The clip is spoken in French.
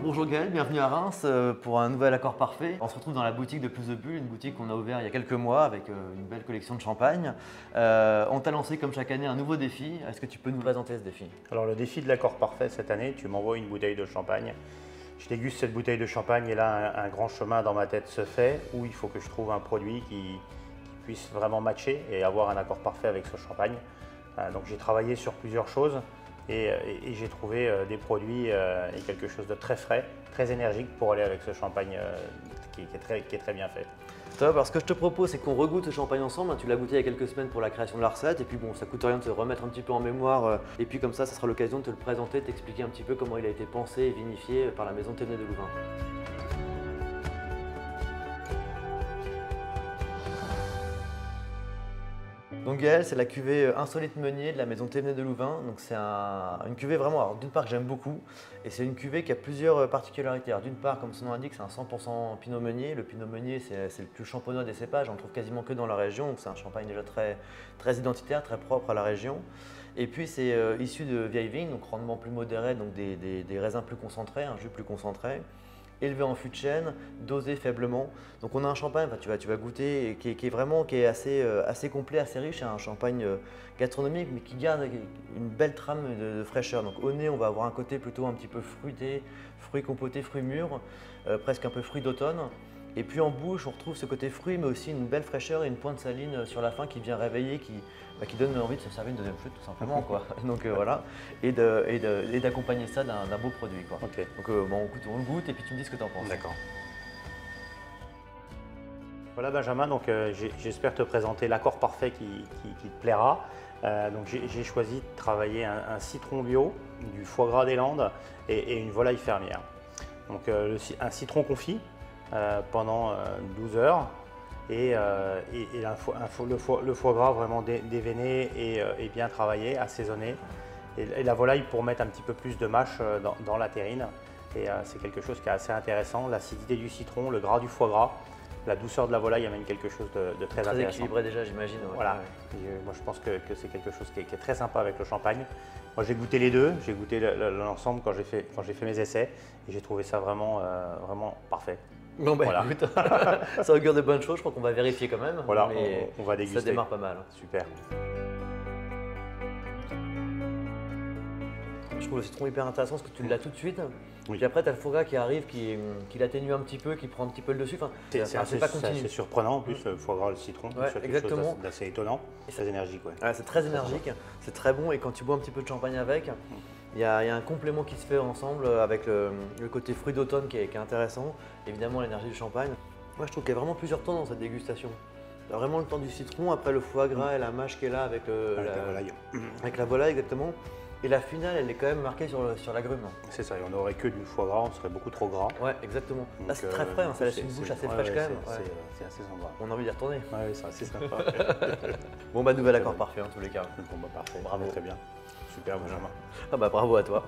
bonjour Gaël, bienvenue à Reims pour un nouvel accord parfait. On se retrouve dans la boutique de Plus de Bulles, une boutique qu'on a ouverte il y a quelques mois avec une belle collection de champagne. On t'a lancé comme chaque année un nouveau défi. Est-ce que tu peux nous présenter ce défi? Alors le défi de l'accord parfait cette année, tu m'envoies une bouteille de champagne. Je déguste cette bouteille de champagne et là un grand chemin dans ma tête se fait où il faut que je trouve un produit qui puisse vraiment matcher et avoir un accord parfait avec ce champagne. Donc j'ai travaillé sur plusieurs choses. Et j'ai trouvé des produits et quelque chose de très frais, très énergique pour aller avec ce champagne qui est très bien fait. Top, alors ce que je te propose, c'est qu'on regoute ce champagne ensemble. Tu l'as goûté il y a quelques semaines pour la création de la recette. Et puis bon, ça coûte rien de se remettre un petit peu en mémoire. Et puis comme ça sera l'occasion de te le présenter, de t'expliquer un petit peu comment il a été pensé et vinifié par la maison Thévenet de Louvain. Donc Gaël, c'est la cuvée Insolite Meunier de la maison Thévenet de Louvain. Donc c'est une cuvée vraiment, d'une part que j'aime beaucoup, et c'est une cuvée qui a plusieurs particularités. D'une part, comme son nom l'indique, c'est un 100% Pinot Meunier. Le Pinot Meunier, c'est le plus champenois des cépages, on le trouve quasiment que dans la région. Donc c'est un champagne déjà très identitaire, très propre à la région. Et puis c'est issu de vieilles vignes, donc rendement plus modéré, donc des raisins plus concentrés, un jus plus concentré. Élevé en fût de chêne, dosé faiblement. Donc on a un champagne, tu vas goûter, qui est assez complet, assez riche. C'est un champagne gastronomique, mais qui garde une belle trame de fraîcheur. Donc au nez, on va avoir un côté plutôt un petit peu fruité, fruits compotés, fruits mûrs, presque un peu fruits d'automne. Et puis en bouche, on retrouve ce côté fruit, mais aussi une belle fraîcheur et une pointe saline sur la fin qui vient réveiller, qui donne envie de se servir une deuxième flûte tout simplement, quoi. Donc voilà, et d'accompagner ça d'un beau produit, quoi. Okay. Donc bon, écoute, on le goûte et puis tu me dis ce que tu en penses. D'accord. Voilà Benjamin, donc j'espère te présenter l'accord parfait qui te plaira. Donc j'ai choisi de travailler un citron bio, du foie gras des Landes et une volaille fermière. Donc un citron confit pendant 12 heures et le foie gras vraiment déveiné et bien travaillé, assaisonné. Et la volaille pour mettre un petit peu plus de mâche dans la terrine. Et c'est quelque chose qui est assez intéressant. L'acidité du citron, le gras du foie gras, la douceur de la volaille amène quelque chose de très intéressant. Très équilibré déjà, j'imagine. Ouais. Voilà. Ouais. Moi, je pense que c'est quelque chose qui est très sympa avec le champagne. Moi, j'ai goûté les deux. J'ai goûté l'ensemble quand j'ai fait mes essais et j'ai trouvé ça vraiment parfait. Bon ben voilà. Écoute, ça augure de bonnes choses. Je crois qu'on va vérifier quand même. Voilà, on va déguster. Ça démarre pas mal. Super. Je trouve le citron hyper intéressant parce que tu l'as tout de suite. Oui. Puis après, tu as le foie gras qui arrive, qui l'atténue un petit peu, qui prend un petit peu le dessus. Enfin, c'est pas continu. C'est surprenant en plus, le foie gras, le citron. Ouais, c'est quelque exactement. chose d'assez étonnant. Et très énergique. Ouais. Ouais, c'est très énergique, c'est très bon. Et quand tu bois un petit peu de champagne avec, il y a un complément qui se fait ensemble avec le côté fruit d'automne qui est intéressant. Évidemment, l'énergie du champagne. Moi, je trouve qu'il y a vraiment plusieurs temps dans cette dégustation. Il y a vraiment le temps du citron, après le foie gras et la mâche qui est là avec la volaille. Avec la volaille, exactement. Et la finale, elle est quand même marquée sur l'agrume. C'est ça, et on n'aurait que du foie gras, on serait beaucoup trop gras. Ouais, exactement. Donc, là, c'est très frais, ça laisse une bouche assez fraîche quand même. C'est assez sympa. On a envie d'y retourner. Ouais, c'est assez sympa. Bon, bah, nouvel accord parfait en tous les cas. Bon, bah, parfait. Bravo. Très bien. Super, Benjamin. Ah, bah, bravo à toi.